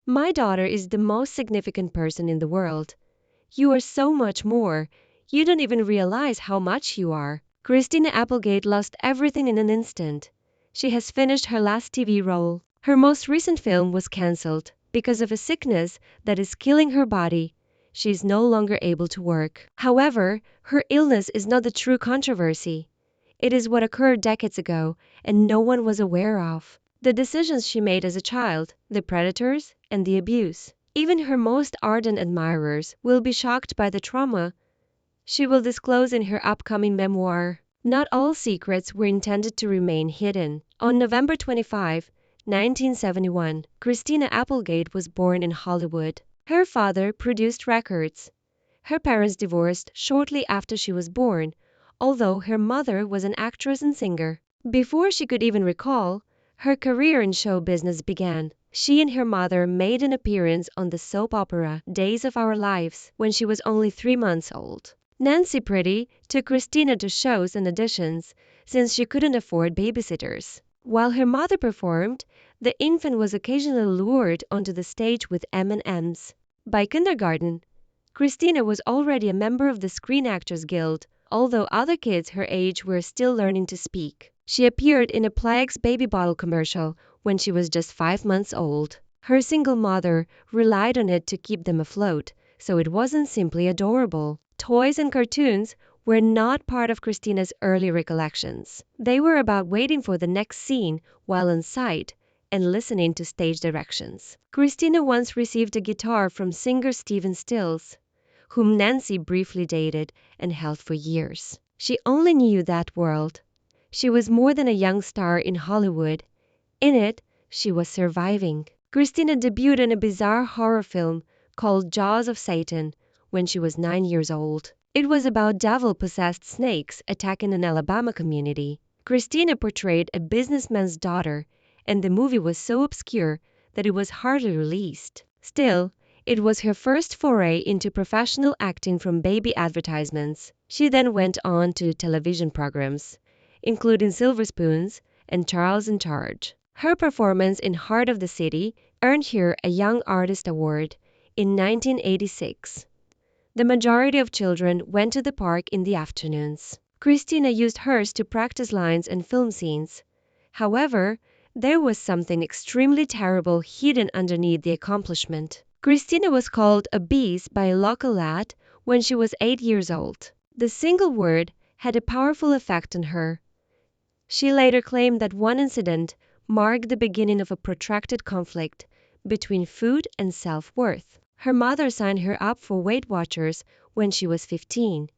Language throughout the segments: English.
My daughter is the most significant person in the world. You are so much more. You don't even realize how much you are. Christina Applegate lost everything in an instant. She has finished her last TV role. Her most recent film was cancelled because of a sickness that is killing her body. She is no longer able to work. However, her illness is not the true controversy. It is what occurred decades ago and no one was aware of. The decisions she made as a child, the predators, and the abuse. Even her most ardent admirers will be shocked by the trauma she will disclose in her upcoming memoir. Not all secrets were intended to remain hidden. On November 25, 1971, Christina Applegate was born in Hollywood. Her father produced records. Her parents divorced shortly after she was born, although her mother was an actress and singer. Before she could even recall, her career in show business began. She and her mother made an appearance on the soap opera Days of Our Lives when she was only 3 months old. Nancy Pretty took Christina to shows and auditions since she couldn't afford babysitters. While her mother performed, the infant was occasionally lured onto the stage with M&Ms. By kindergarten, Christina was already a member of the Screen Actors Guild, although other kids her age were still learning to speak. She appeared in a Plague's baby bottle commercial when she was just 5 months old. Her single mother relied on it to keep them afloat, so it wasn't simply adorable. Toys and cartoons were not part of Christina's early recollections. They were about waiting for the next scene while on site and listening to stage directions. Christina once received a guitar from singer Stephen Stills, whom Nancy briefly dated and held for years. She only knew that world. She was more than a young star in Hollywood. In it, she was surviving. Christina debuted in a bizarre horror film called Jaws of Satan when she was 9 years old. It was about devil-possessed snakes attacking an Alabama community. Christina portrayed a businessman's daughter, and the movie was so obscure that it was hardly released. Still, it was her first foray into professional acting from baby advertisements. She then went on to television programs, including Silver Spoons and Charles in Charge. Her performance in Heart of the City earned her a Young Artist Award in 1986. The majority of children went to the park in the afternoons. Christina used hers to practice lines and film scenes. However, there was something extremely terrible hidden underneath the accomplishment. Christina was called a beast by a local lad when she was 8 years old. The single word had a powerful effect on her. She later claimed that one incident marked the beginning of a protracted conflict between food and self-worth. Her mother signed her up for Weight Watchers when she was 15,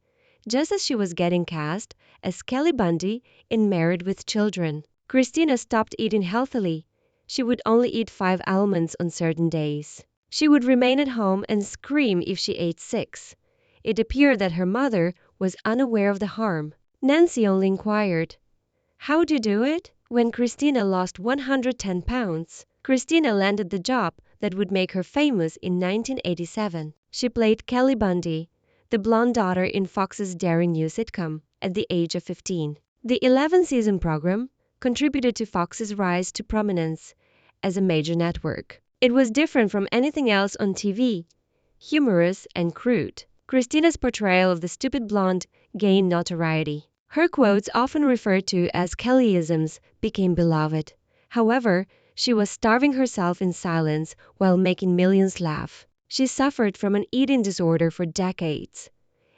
just as she was getting cast as Kelly Bundy in Married with Children. Christina stopped eating healthily. She would only eat 5 almonds on certain days. She would remain at home and scream if she ate 6. It appeared that her mother was unaware of the harm. Nancy only inquired, "How'd you do it?" When Christina lost 110 pounds, Christina landed the job that would make her famous in 1987. She played Kelly Bundy, the blonde daughter in Fox's daring new sitcom, at the age of 15. The 11-season program contributed to Fox's rise to prominence as a major network. It was different from anything else on TV, humorous and crude. Christina's portrayal of the stupid blonde gained notoriety. Her quotes, often referred to as Kellyisms, became beloved. However, she was starving herself in silence while making millions laugh. She suffered from an eating disorder for decades.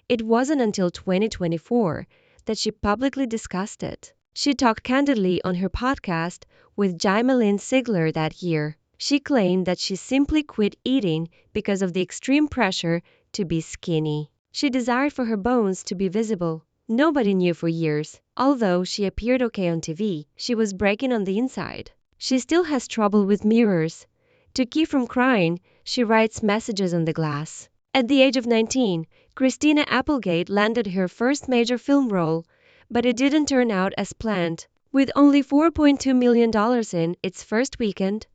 It wasn't until 2024 that she publicly discussed it. She talked candidly on her podcast with Jaimelyn Sigler that year. She claimed that she simply quit eating because of the extreme pressure to be skinny. She desired for her bones to be visible. Nobody knew for years. Although she appeared okay on TV, she was breaking on the inside. She still has trouble with mirrors. To keep from crying, she writes messages on the glass. At the age of 19, Christina Applegate landed her first major film role, but it didn't turn out as planned. With only $4.2 million in its first weekend,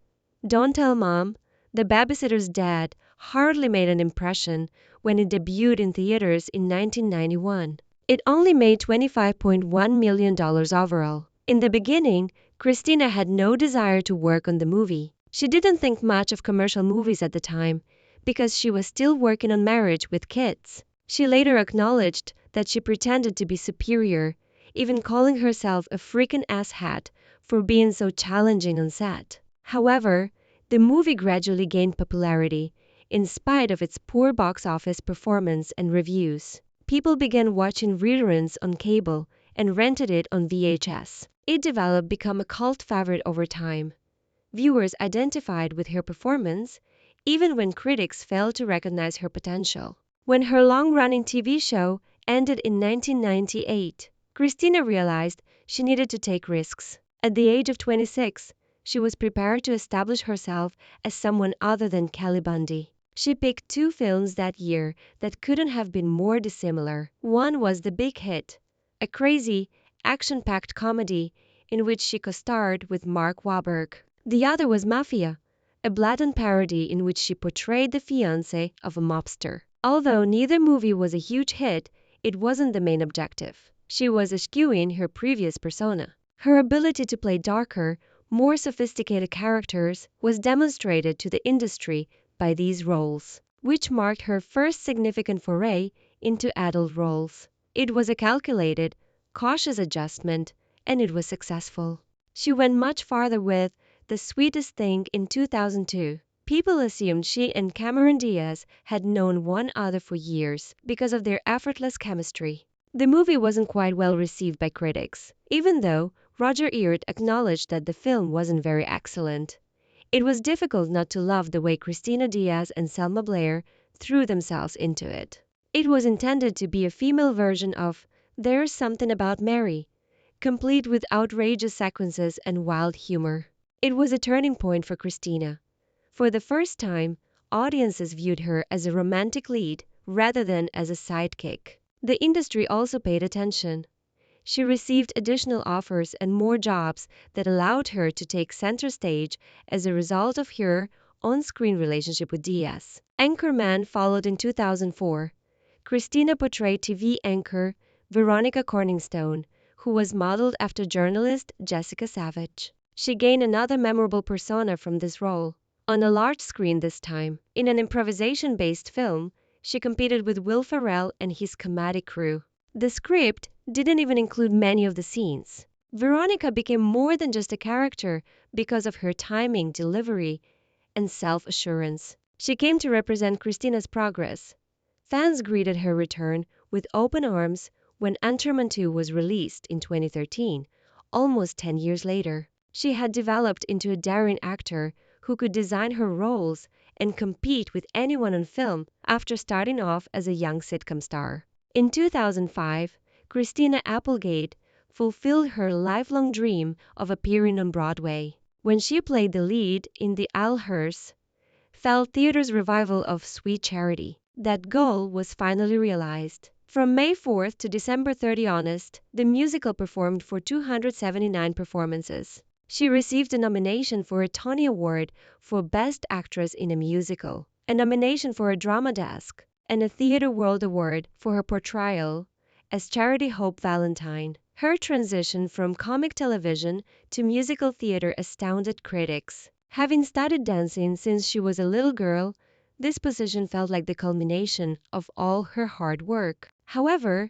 Don't Tell Mom, The Babysitter's Dad hardly made an impression when it debuted in theaters in 1991. It only made $25.1 million overall. In the beginning, Christina had no desire to work on the movie. She didn't think much of commercial movies at the time because she was still working on Marriage with Kids. She later acknowledged that she pretended to be superior, even calling herself a freaking asshat for being so challenging on set. However, the movie gradually gained popularity in spite of its poor box office performance and reviews. People began watching reruns on cable and rented it on VHS. It developed become a cult favorite over time. Viewers identified with her performance, even when critics failed to recognize her potential. When her long-running TV show ended in 1998, Christina realized she needed to take risks. At the age of 26, she was prepared to establish herself as someone other than Kelly Bundy. She picked two films that year that couldn't have been more dissimilar. One was the big hit, a crazy, action-packed comedy in which she co-starred with Mark Wahlberg. The other was Mafia, a blatant parody in which she portrayed the fiancé of a mobster. Although neither movie was a huge hit, it wasn't the main objective. She was eschewing her previous persona. Her ability to play darker, more sophisticated characters was demonstrated to the industry by these roles, which marked her first significant foray into adult roles. It was a calculated, cautious adjustment, and it was successful. She went much farther with The Sweetest Thing in 2002. People assumed she and Cameron Diaz had known one another for years because of their effortless chemistry. The movie wasn't quite well received by critics, even though Roger Ebert acknowledged that the film wasn't very excellent. It was difficult not to love the way Christina Diaz and Selma Blair threw themselves into it. It was intended to be a female version of There's Something About Mary, complete with outrageous sequences and wild humor. It was a turning point for Christina. For the first time, audiences viewed her as a romantic lead rather than as a sidekick. The industry also paid attention. She received additional offers and more jobs that allowed her to take center stage as a result of her on-screen relationship with Diaz. Anchorman followed in 2004. Christina portrayed TV anchor Veronica Corningstone, who was modeled after journalist Jessica Savage. She gained another memorable persona from this role. On a large screen this time, in an improvisation-based film, she competed with Will Ferrell and his comedic crew. The script didn't even include many of the scenes. Veronica became more than just a character because of her timing, delivery, and self-assurance. She came to represent Christina's progress. Fans greeted her return with open arms when Anchorman 2 was released in 2013, almost 10 years later. She had developed into a daring actor who could design her roles and compete with anyone on film after starting off as a young sitcom star. In 2005, Christina Applegate fulfilled her lifelong dream of appearing on Broadway when she played the lead in the Al Hearst Theater's revival of Sweet Charity. That goal was finally realized. From May 4th to December 30th, the musical performed for 279 performances. She received a nomination for a Tony Award for Best Actress in a Musical, a nomination for a Drama Desk, and a Theatre World Award for her portrayal as Charity Hope Valentine. Her transition from comic television to musical theater astounded critics. Having studied dancing since she was a little girl, this position felt like the culmination of all her hard work. However,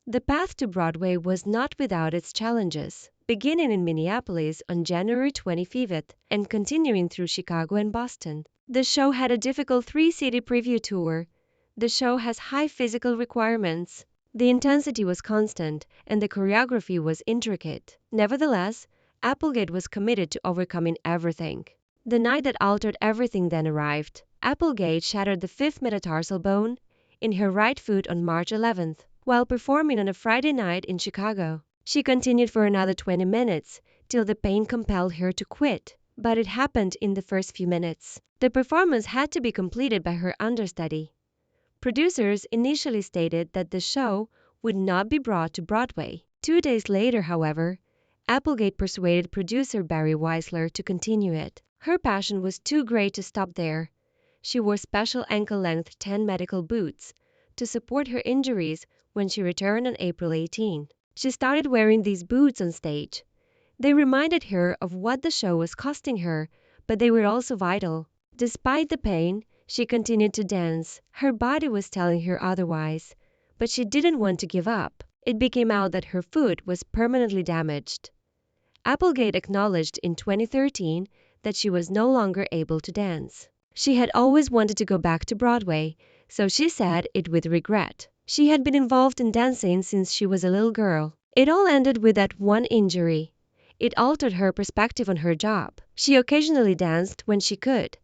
the path to Broadway was not without its challenges. Beginning in Minneapolis on January 25th and continuing through Chicago and Boston. The show had a difficult 3-city preview tour. The show has high physical requirements. The intensity was constant and the choreography was intricate. Nevertheless, Applegate was committed to overcoming everything. The night that altered everything then arrived. Applegate shattered the 5th metatarsal bone in her right foot on March 11th while performing on a Friday night in Chicago. She continued for another 20 minutes till the pain compelled her to quit, but it happened in the first few minutes. The performance had to be completed by her understudy. Producers initially stated that the show would not be brought to Broadway. 2 days later, however, Applegate persuaded producer Barry Weisler to continue it. Her passion was too great to stop there. She wore special ankle-length 10 medical boots to support her injuries when she returned on April 18. She started wearing these boots on stage. They reminded her of what the show was costing her but they were also vital. Despite the pain, she continued to dance. Her body was telling her otherwise, but she didn't want to give up. It became out that her foot was permanently damaged. Applegate acknowledged in 2013 that she was no longer able to dance. She had always wanted to go back to Broadway, so she said it with regret. She had been involved in dancing since she was a little girl. It all ended with that one injury. It altered her perspective on her job. She occasionally danced when she could,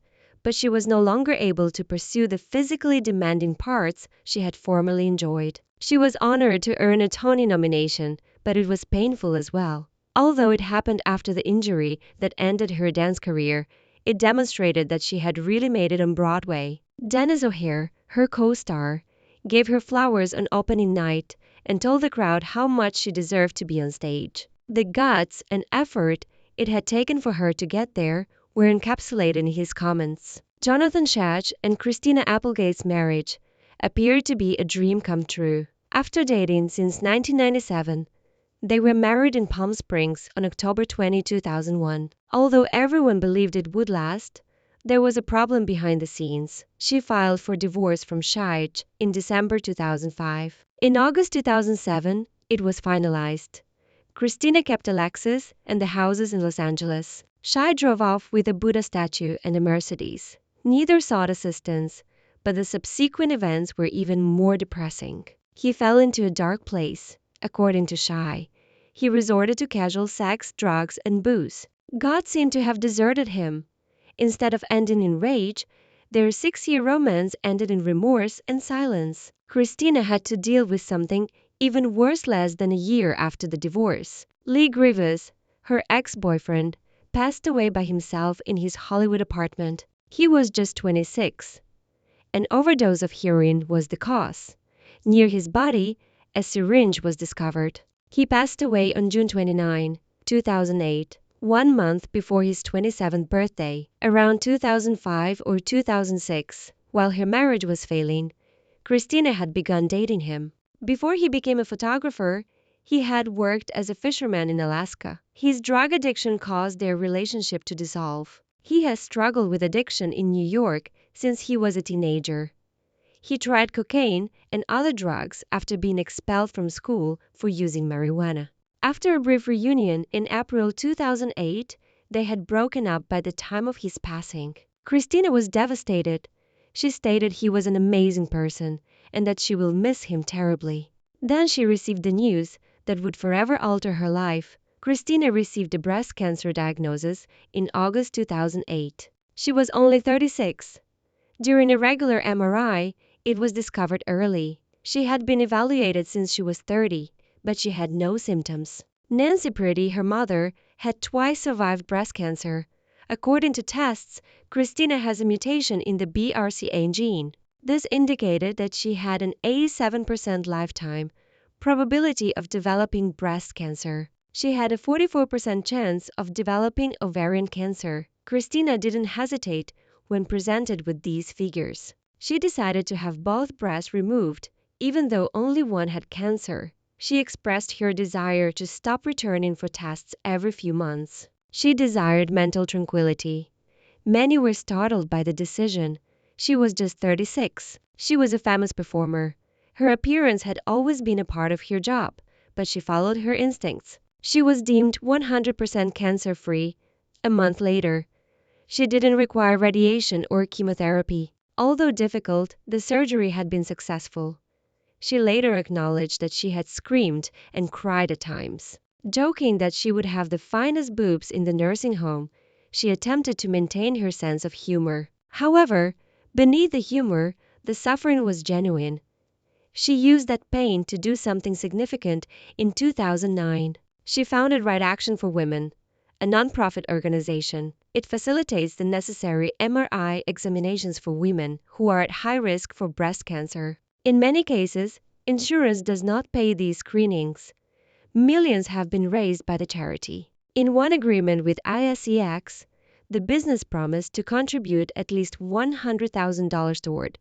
but she was no longer able to pursue the physically demanding parts she had formerly enjoyed. She was honored to earn a Tony nomination, but it was painful as well. Although it happened after the injury that ended her dance career, it demonstrated that she had really made it on Broadway. Dennis O'Hare, her co-star, gave her flowers on opening night and told the crowd how much she deserved to be on stage. The guts and effort it had taken for her to get there were encapsulated in his comments. Jonathan Shach and Christina Applegate's marriage appeared to be a dream come true. After dating since 1997, they were married in Palm Springs on October 20, 2001. Although everyone believed it would last, there was a problem behind the scenes. She filed for divorce from Shach in December 2005. In August 2007, it was finalized. Christina kept a Lexus and the houses in Los Angeles. Shai drove off with a Buddha statue and a Mercedes. Neither sought assistance, but the subsequent events were even more depressing. He fell into a dark place, according to Shai. He resorted to casual sex, drugs, and booze. God seemed to have deserted him. Instead of ending in rage, their 6-year romance ended in remorse and silence. Christina had to deal with something even worse less than a year after the divorce. Lee Grievous, her ex-boyfriend, passed away by himself in his Hollywood apartment. He was just 26. An overdose of heroin was the cause. Near his body, a syringe was discovered. He passed away on June 29, 2008, 1 month before his 27th birthday. Around 2005 or 2006, while her marriage was failing, Christina had begun dating him. Before he became a photographer, he had worked as a fisherman in Alaska. His drug addiction caused their relationship to dissolve. He has struggled with addiction in New York since he was a teenager. He tried cocaine and other drugs after being expelled from school for using marijuana. After a brief reunion in April 2008, they had broken up by the time of his passing. Christina was devastated. She stated he was an amazing person and that she will miss him terribly. Then she received the news that would forever alter her life. Christina received a breast cancer diagnosis in August 2008. She was only 36. During a regular MRI, it was discovered early. She had been evaluated since she was 30, but she had no symptoms. Nancy Pretty, her mother, had twice survived breast cancer. According to tests, Christina has a mutation in the BRCA gene. This indicated that she had an 87% lifetime probability of developing breast cancer. She had a 44% chance of developing ovarian cancer. Christina didn't hesitate when presented with these figures. She decided to have both breasts removed, even though only one had cancer. She expressed her desire to stop returning for tests every few months. She desired mental tranquility. Many were startled by the decision. She was just 36. She was a famous performer. Her appearance had always been a part of her job, but she followed her instincts. She was deemed 100% cancer-free a month later. She didn't require radiation or chemotherapy. Although difficult, the surgery had been successful. She later acknowledged that she had screamed and cried at times. Joking that she would have the finest boobs in the nursing home, she attempted to maintain her sense of humor. However, beneath the humor, the suffering was genuine. She used that pain to do something significant in 2009. She founded Right Action for Women, a nonprofit organization. It facilitates the necessary MRI examinations for women who are at high risk for breast cancer. In many cases, insurance does not pay these screenings. Millions have been raised by the charity. In one agreement with ISEX, the business promised to contribute at least $100,000 toward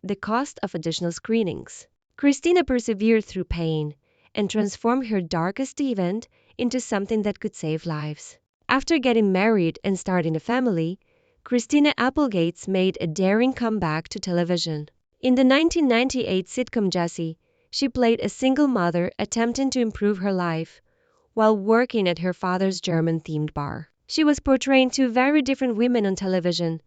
the cost of additional screenings. Christina persevered through pain and transformed her darkest event into something that could save lives. After getting married and starting a family, Christina Applegate made a daring comeback to television. In the 1998 sitcom Jessie, she played a single mother attempting to improve her life while working at her father's German-themed bar. She was portraying two very different women on television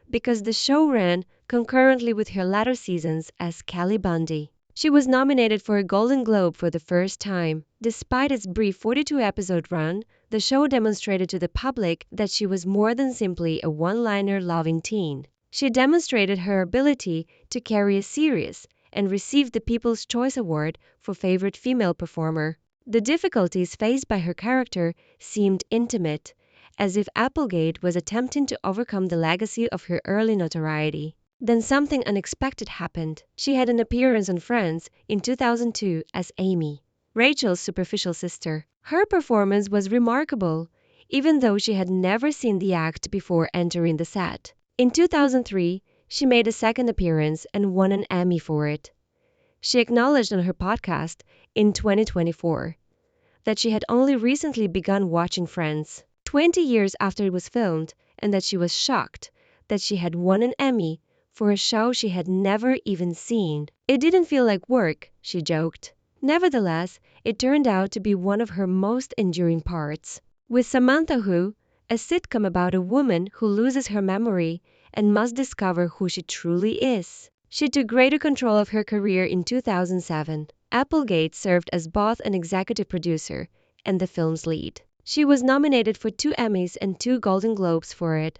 because the show ran concurrently with her latter seasons as Kelly Bundy. She was nominated for a Golden Globe for the first time. Despite its brief 42-episode run, the show demonstrated to the public that she was more than simply a one-liner loving teen. She demonstrated her ability to carry a series and received the People's Choice Award for Favorite Female Performer. The difficulties faced by her character seemed intimate, as if Applegate was attempting to overcome the legacy of her early notoriety. Then something unexpected happened. She had an appearance on Friends in 2002 as Amy, Rachel's superficial sister. Her performance was remarkable, even though she had never seen the act before entering the set. In 2003, she made a second appearance and won an Emmy for it. She acknowledged on her podcast in 2024 that she had only recently begun watching Friends, 20 years after it was filmed, and that she was shocked that she had won an Emmy for a show she had never even seen. It didn't feel like work, she joked. Nevertheless, it turned out to be one of her most enduring parts. With Samantha Who, a sitcom about a woman who loses her memory and must discover who she truly is, she took greater control of her career in 2007. Applegate served as both an executive producer and the film's lead. She was nominated for 2 Emmys and 2 Golden Globes for it.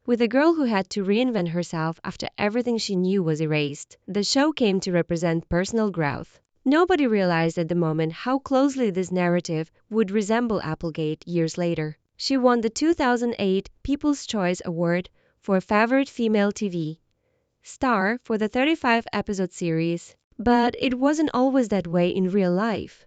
With a girl who had to reinvent herself after everything she knew was erased, the show came to represent personal growth. Nobody realized at the moment how closely this narrative would resemble Applegate years later. She won the 2008 People's Choice Award for Favorite Female TV Star for the 35-episode series. But it wasn't always that way in real life.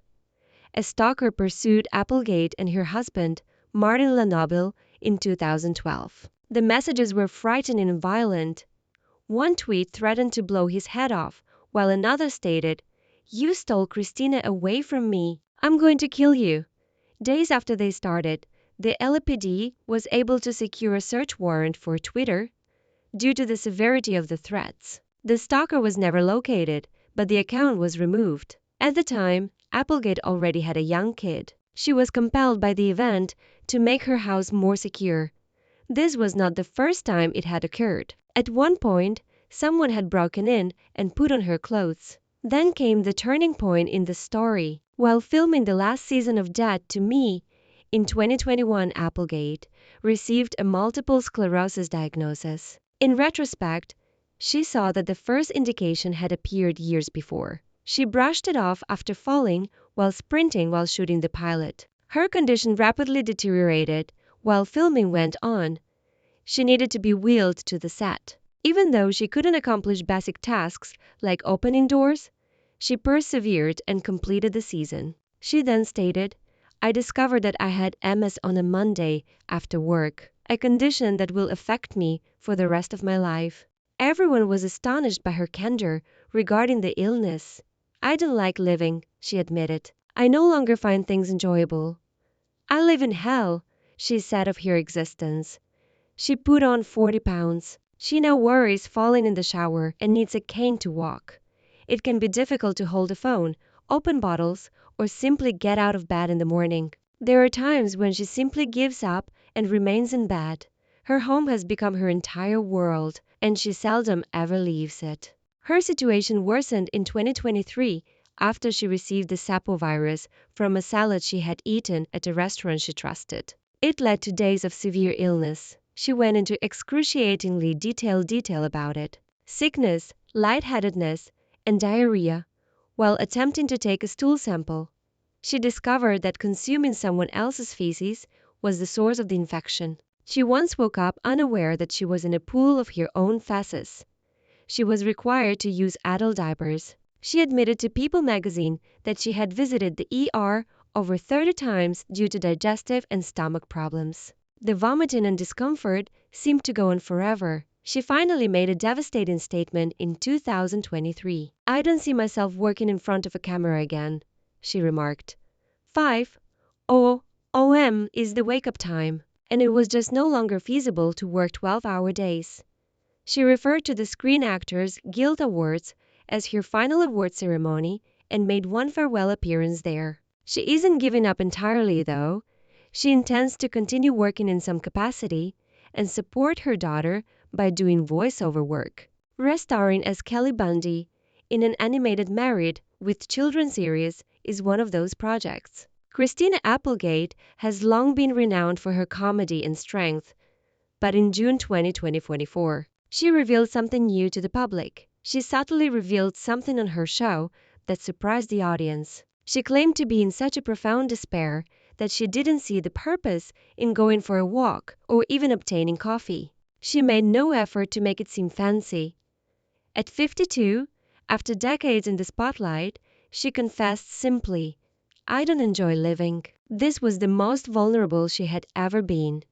A stalker pursued Applegate and her husband, Martin LaNobile, in 2012. The messages were frightening and violent. One tweet threatened to blow his head off, while another stated, "You stole Christina away from me. I'm going to kill you." Days after they started, the LAPD was able to secure a search warrant for Twitter due to the severity of the threats. The stalker was never located, but the account was removed. At the time, Applegate already had a young kid. She was compelled by the event to make her house more secure. This was not the first time it had occurred. At one point, someone had broken in and put on her clothes. Then came the turning point in the story. While filming the last season of Dead to Me, in 2021, Applegate received a multiple sclerosis diagnosis. In retrospect, she saw that the first indication had appeared years before. She brushed it off after falling while sprinting while shooting the pilot. Her condition rapidly deteriorated while filming went on. She needed to be wheeled to the set. Even though she couldn't accomplish basic tasks like opening doors, she persevered and completed the season. She then stated, "I discovered that I had MS on a Monday after work, a condition that will affect me for the rest of my life." Everyone was astonished by her candor regarding the illness. "I don't like living," she admitted. "I no longer find things enjoyable. I live in hell," she said of her existence. She put on 40 pounds. She now worries falling in the shower and needs a cane to walk. It can be difficult to hold a phone, open bottles, or simply get out of bed in the morning. There are times when she simply gives up and remains in bed. Her home has become her entire world, and she seldom ever leaves it. Her situation worsened in 2023 after she received the sapovirus from a salad she had eaten at a restaurant she trusted. It led to days of severe illness. She went into excruciatingly detailed detail about it. Sickness, lightheadedness, and diarrhea, while attempting to take a stool sample. She discovered that consuming someone else's feces was the source of the infection. She once woke up unaware that she was in a pool of her own feces. She was required to use adult diapers. She admitted to People magazine that she had visited the ER over 30 times due to digestive and stomach problems. The vomiting and discomfort seemed to go on forever. She finally made a devastating statement in 2023. "I don't see myself working in front of a camera again," she remarked. 5 O.M. is the wake-up time. and it was just no longer feasible to work 12-hour days. She referred to the Screen Actors Guild Awards as her final award ceremony and made one farewell appearance there. She isn't giving up entirely, though. She intends to continue working in some capacity and support her daughter by doing voiceover work. Re-starring as Kelly Bundy in an animated Married with Children series is one of those projects. Christina Applegate has long been renowned for her comedy and strength, but in June 2024, she revealed something new to the public. She subtly revealed something on her show that surprised the audience. She claimed to be in such a profound despair that she didn't see the purpose in going for a walk or even obtaining coffee. She made no effort to make it seem fancy. At 52, after decades in the spotlight, she confessed simply, "I don't enjoy living." This was the most vulnerable she had ever been.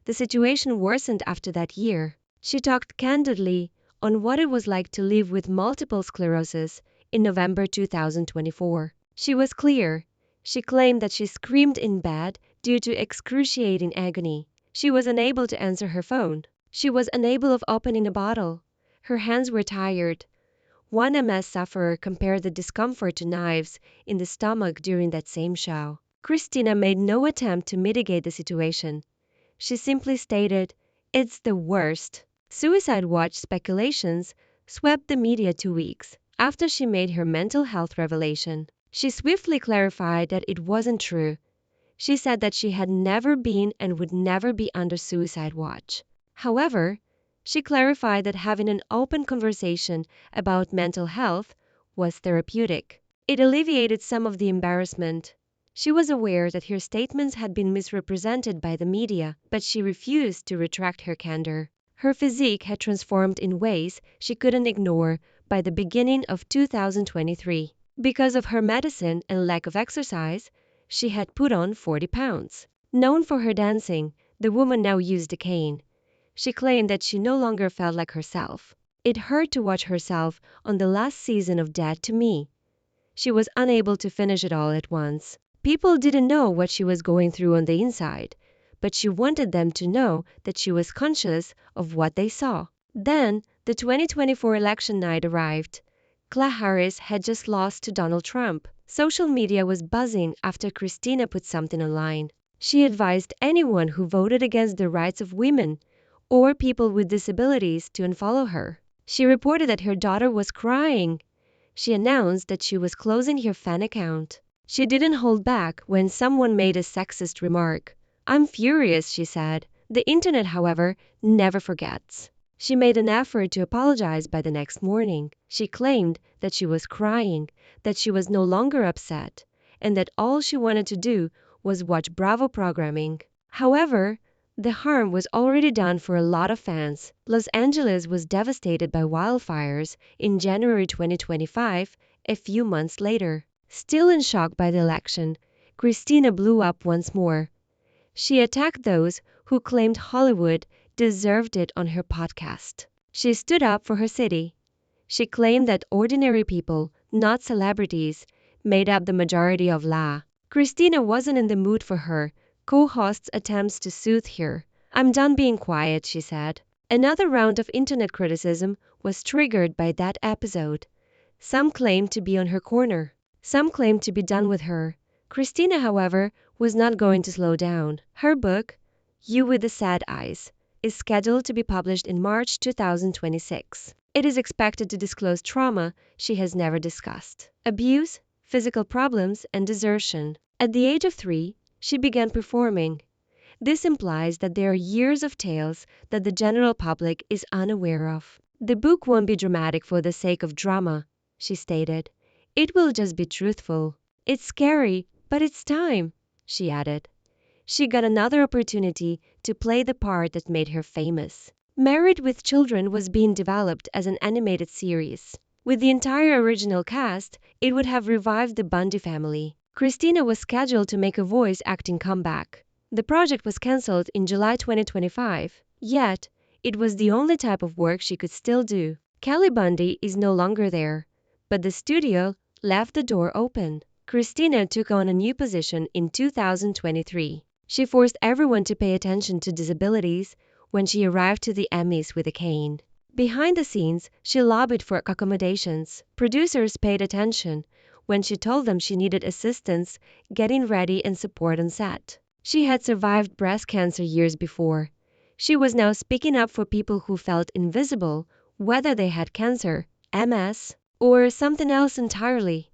The situation worsened after that year. She talked candidly on what it was like to live with multiple sclerosis in November 2024. She was clear. She claimed that she screamed in bed due to excruciating agony. She was unable to answer her phone. She was unable of opening a bottle. Her hands were tired. One MS sufferer compared the discomfort to knives in the stomach during that same show. Christina made no attempt to mitigate the situation. She simply stated, "It's the worst." Suicide watch speculations swept the media 2 weeks after she made her mental health revelation. She swiftly clarified that it wasn't true. She said that she had never been and would never be under suicide watch. However, she clarified that having an open conversation about mental health was therapeutic. It alleviated some of the embarrassment. She was aware that her statements had been misrepresented by the media, but she refused to retract her candor. Her physique had transformed in ways she couldn't ignore by the beginning of 2023. Because of her medicine and lack of exercise, she had put on 40 pounds. Known for her dancing, the woman now used a cane. She claimed that she no longer felt like herself. "It hurt to watch herself on the last season of Dead to Me. She was unable to finish it all at once. People didn't know what she was going through on the inside, but she wanted them to know that she was conscious of what they saw." Then, the 2024 election night arrived. Kamala Harris had just lost to Donald Trump. Social media was buzzing after Christina put something online. She advised anyone who voted against the rights of women or people with disabilities to unfollow her. She reported that her daughter was crying. She announced that she was closing her fan account. She didn't hold back when someone made a sexist remark. "I'm furious," she said. The internet, however, never forgets. She made an effort to apologize by the next morning. She claimed that she was crying, that she was no longer upset, and that all she wanted to do was watch Bravo programming. However, the harm was already done for a lot of fans. Los Angeles was devastated by wildfires in January 2025, a few months later. Still in shock by the election, Christina blew up once more. She attacked those who claimed Hollywood deserved it on her podcast. She stood up for her city. She claimed that ordinary people, not celebrities, made up the majority of La. Christina wasn't in the mood for her co-host's attempts to soothe her. "I'm done being quiet," she said. Another round of internet criticism was triggered by that episode. Some claimed to be on her corner. Some claimed to be done with her. Christina, however, was not going to slow down. Her book, You with the Sad Eyes, is scheduled to be published in March 2026. It is expected to disclose trauma she has never discussed: abuse, physical problems, and desertion. At the age of 3, she began performing. This implies that there are years of tales that the general public is unaware of. "The book won't be dramatic for the sake of drama," she stated. "It will just be truthful. It's scary, but it's time," she added. She got another opportunity to play the part that made her famous. Married with Children was being developed as an animated series. With the entire original cast, it would have revived the Bundy family. Christina was scheduled to make a voice acting comeback. The project was cancelled in July 2025, yet it was the only type of work she could still do. Kelly Bundy is no longer there, but the studio left the door open. Christina took on a new position in 2023. She forced everyone to pay attention to disabilities when she arrived to the Emmys with a cane. Behind the scenes, she lobbied for accommodations. Producers paid attention when she told them she needed assistance getting ready and support on set. She had survived breast cancer years before. She was now speaking up for people who felt invisible, whether they had cancer, MS, or something else entirely.